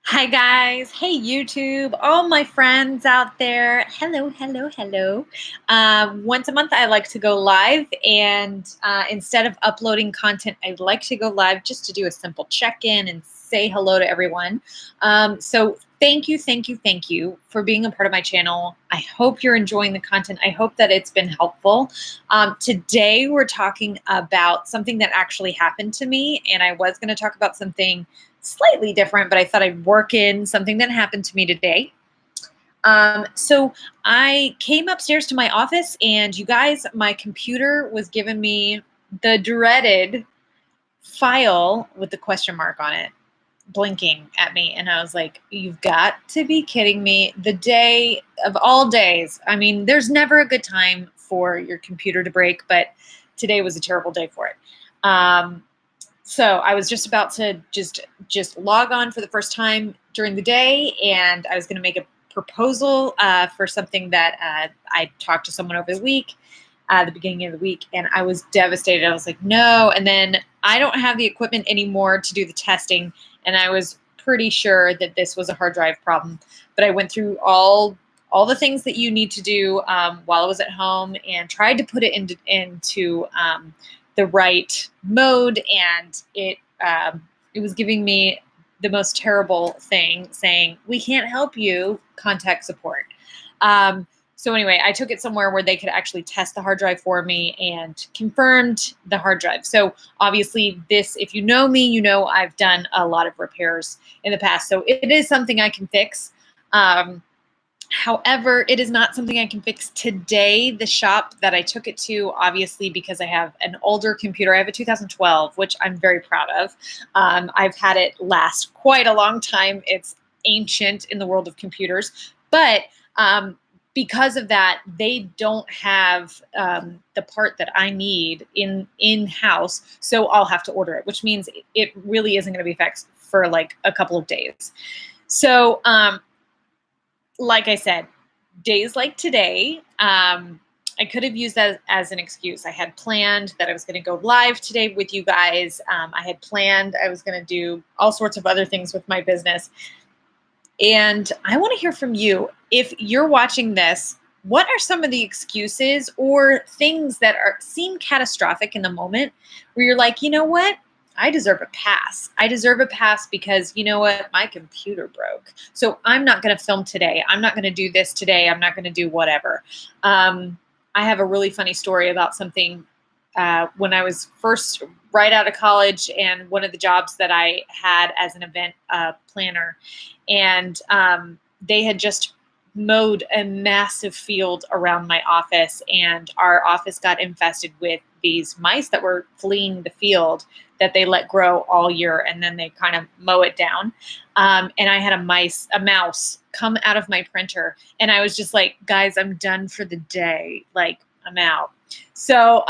Hi guys. Hey YouTube. All my friends out there. Hello, hello, hello. Once a month, I like to go live, and instead of uploading content, I like to go live just to do a simple check-in and say hello to everyone. So thank you, thank you, thank you for being a part of my channel. I hope you're enjoying the content. I hope that it's been helpful. Today, we're talking about something that actually happened to me, and I was going to talk about something slightly different, but I thought I'd work in something that happened to me today. So I came upstairs to my office, and you guys, my computer was giving me the dreaded file with the question mark on it, blinking at me. And I was like, you've got to be kidding me. The day of all days. I mean, there's never a good time for your computer to break, but today was a terrible day for it. So I was just about to just log on for the first time during the day, and I was going to make a proposal for something that I talked to someone over the week, the beginning of the week, and I was devastated. I was like, no. And then I don't have the equipment anymore to do the testing, and I was pretty sure that this was a hard drive problem. But I went through all the things that you need to do while I was at home and tried to put it into the right mode, and it was giving me the most terrible thing saying, we can't help you, contact support. So anyway, I took it somewhere where they could actually test the hard drive for me and confirmed the hard drive. So obviously this, if you know me, you know I've done a lot of repairs in the past. So it is something I can fix. However, it is not something I can fix today. The shop that I took it to, obviously, because I have an older computer. I have a 2012, which I'm very proud of. I've had it last quite a long time. It's ancient in the world of computers. But because of that, they don't have the part that I need in-house. So I'll have to order it, which means it really isn't going to be fixed for like a couple of days. So like I said, days like today, I could have used that as an excuse. I had planned that I was going to go live today with you guys. I had planned I was going to do all sorts of other things with my business. And I want to hear from you. If you're watching this, what are some of the excuses or things that seem catastrophic in the moment where you're like, you know what? I deserve a pass. I deserve a pass because, you know what? My computer broke. So I'm not going to film today. I'm not going to do this today. I'm not going to do whatever. I have a really funny story about something when I was first right out of college, and one of the jobs that I had as an event planner. And they had just mowed a massive field around my office, and our office got infested with these mice that were fleeing the field that they let grow all year, and then they kind of mow it down. And I had a mouse come out of my printer, and I was just like, guys, I'm done for the day. Like, I'm out. So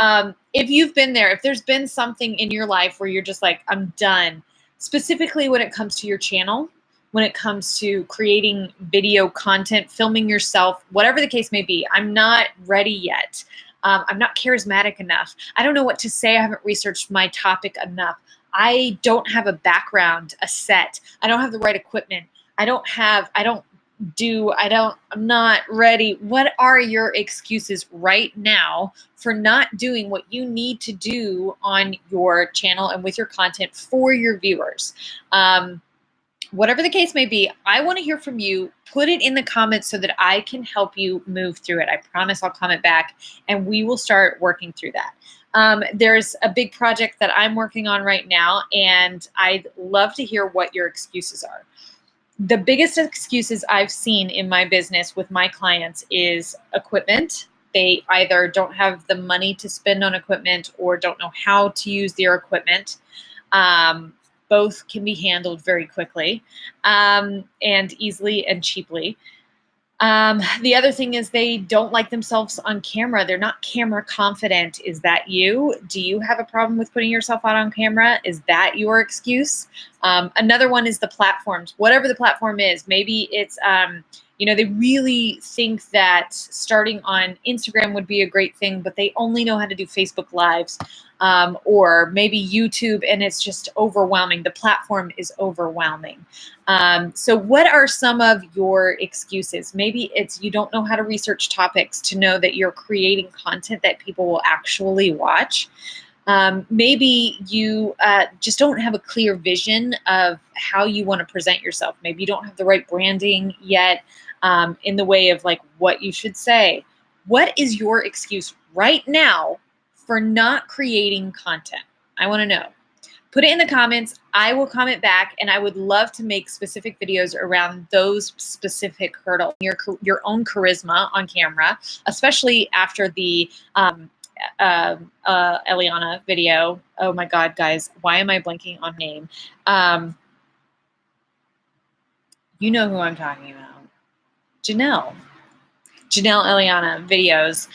if you've been there, if there's been something in your life where you're just like, I'm done, specifically when it comes to your channel, when it comes to creating video content, filming yourself, whatever the case may be, I'm not ready yet. I'm not charismatic enough. I don't know what to say. I haven't researched my topic enough. I don't have a background, a set. I don't have the right equipment. I'm not ready. What are your excuses right now for not doing what you need to do on your channel and with your content for your viewers? Whatever the case may be, I want to hear from you. Put it in the comments so that I can help you move through it. I promise I'll comment back, and we will start working through that. There's a big project that I'm working on right now, and I'd love to hear what your excuses are. The biggest excuses I've seen in my business with my clients is equipment. They either don't have the money to spend on equipment or don't know how to use their equipment. Both can be handled very quickly and easily and cheaply. The other thing is they don't like themselves on camera. They're not camera confident. Is that you? Do you have a problem with putting yourself out on camera? Is that your excuse? Another one is the platforms, whatever the platform is. Maybe it's, they really think that starting on Instagram would be a great thing, but they only know how to do Facebook Lives, or maybe YouTube, and it's just overwhelming. The platform is overwhelming. So what are some of your excuses? Maybe it's you don't know how to research topics to know that you're creating content that people will actually watch. Maybe you just don't have a clear vision of how you want to present yourself. Maybe you don't have the right branding yet, in the way of like what you should say. What is your excuse right now for not creating content? I want to know. Put it in the comments. I will comment back, and I would love to make specific videos around those specific hurdles, your own charisma on camera, especially after the Eliana video. Oh my God, guys, why am I blanking on name? You know who I'm talking about. Janelle Eliana videos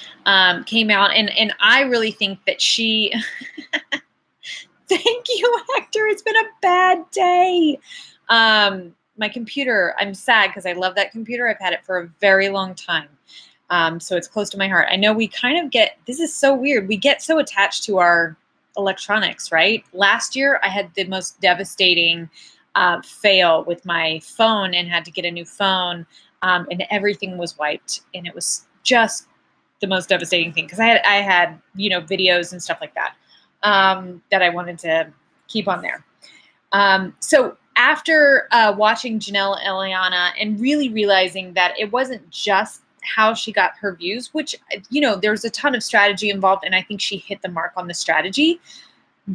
came out, and I really think that she thank you, Hector. It's been a bad day. My computer, I'm sad because I love that computer. I've had it for a very long time. So it's close to my heart. I know we kind of this is so weird. We get so attached to our electronics, right? Last year, I had the most devastating fail with my phone and had to get a new phone, and everything was wiped. And it was just the most devastating thing because I had videos and stuff like that that I wanted to keep on there. So after watching Janelle Eliana and really realizing that it wasn't just how she got her views, which, there's a ton of strategy involved, and I think she hit the mark on the strategy.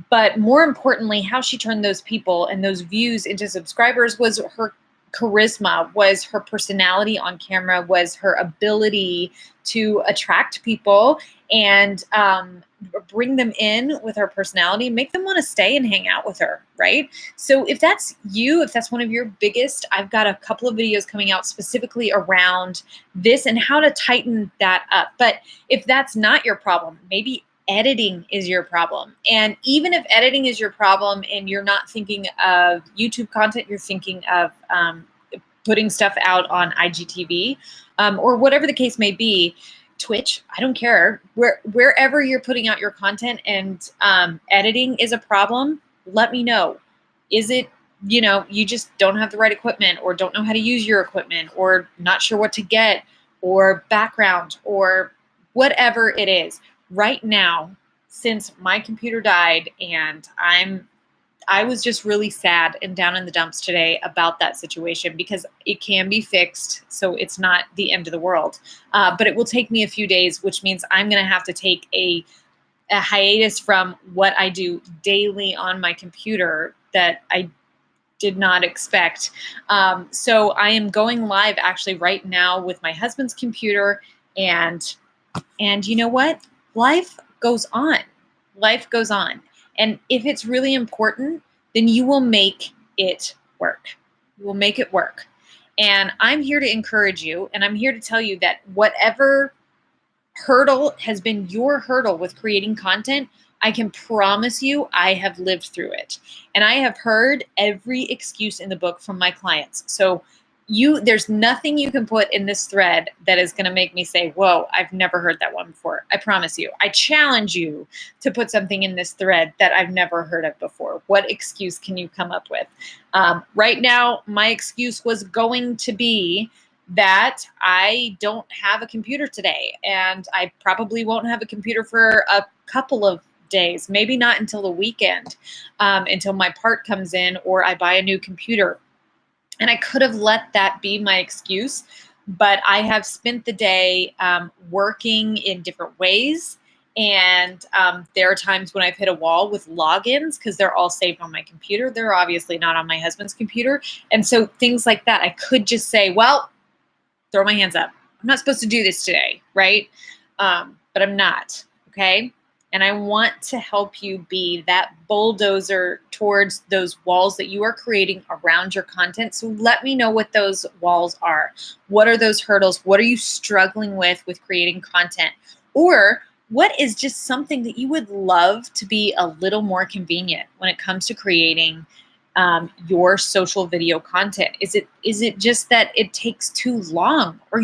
But more importantly, how she turned those people and those views into subscribers was her charisma, was her personality on camera, was her ability to attract people and bring them in with her personality, make them want to stay and hang out with her, right? So if that's you, if that's one of your biggest, I've got a couple of videos coming out specifically around this and how to tighten that up. But if that's not your problem, maybe editing is your problem. And even if editing is your problem and you're not thinking of YouTube content, you're thinking of putting stuff out on IGTV, or whatever the case may be, Twitch, I don't care. Wherever you're putting out your content and editing is a problem, let me know. Is it, you just don't have the right equipment or don't know how to use your equipment or not sure what to get or background or whatever it is. Right now, since my computer died and I was just really sad and down in the dumps today about that situation because it can be fixed, so it's not the end of the world. But it will take me a few days, which means I'm going to have to take a hiatus from what I do daily on my computer that I did not expect. So I am going live actually right now with my husband's computer, and you know what? Life goes on. Life goes on. And if it's really important, then you will make it work. You will make it work. And I'm here to encourage you, and I'm here to tell you that whatever hurdle has been your hurdle with creating content, I can promise you I have lived through it. And I have heard every excuse in the book from my clients. So there's nothing you can put in this thread that is going to make me say, whoa, I've never heard that one before. I promise you. I challenge you to put something in this thread that I've never heard of before. What excuse can you come up with? Right now, my excuse was going to be that I don't have a computer today, and I probably won't have a computer for a couple of days, maybe not until the weekend, until my part comes in or I buy a new computer. And I could have let that be my excuse, but I have spent the day working in different ways. And there are times when I've hit a wall with logins because they're all saved on my computer. They're obviously not on my husband's computer. And so things like that, I could just say, well, throw my hands up. I'm not supposed to do this today, right? But I'm not, okay? And I want to help you be that bulldozer towards those walls that you are creating around your content. So let me know what those walls are. What are those hurdles? What are you struggling with creating content? Or what is just something that you would love to be a little more convenient when it comes to creating your social video content? Is it just that it takes too long, or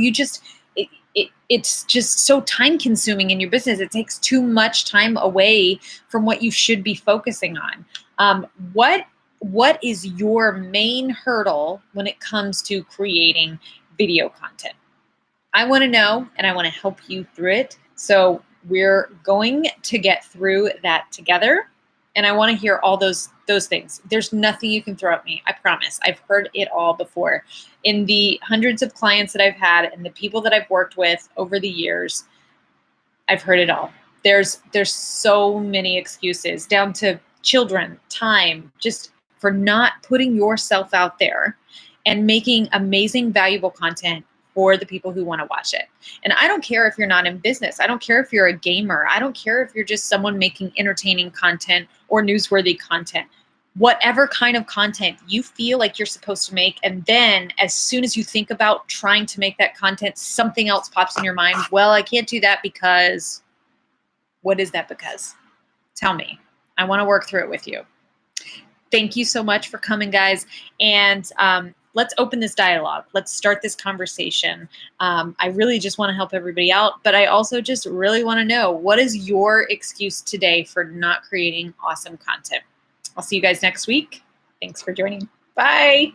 it's just so time consuming in your business? It takes too much time away from what you should be focusing on. What is your main hurdle when it comes to creating video content? I want to know, and I want to help you through it. So we're going to get through that together. And I want to hear all those things. There's nothing you can throw at me. I promise. I've heard it all before. In the hundreds of clients that I've had and the people that I've worked with over the years, I've heard it all. There's so many excuses, down to children, time, just for not putting yourself out there and making amazing, valuable content for the people who want to watch it. And I don't care if you're not in business. I don't care if you're a gamer. I don't care if you're just someone making entertaining content or newsworthy content. Whatever kind of content you feel like you're supposed to make, and then as soon as you think about trying to make that content, something else pops in your mind. Well, I can't do that because... What is that because? Tell me. I want to work through it with you. Thank you so much for coming, guys. And let's open this dialogue. Let's start this conversation. I really just want to help everybody out, but I also just really want to know, what is your excuse today for not creating awesome content? I'll see you guys next week. Thanks for joining. Bye.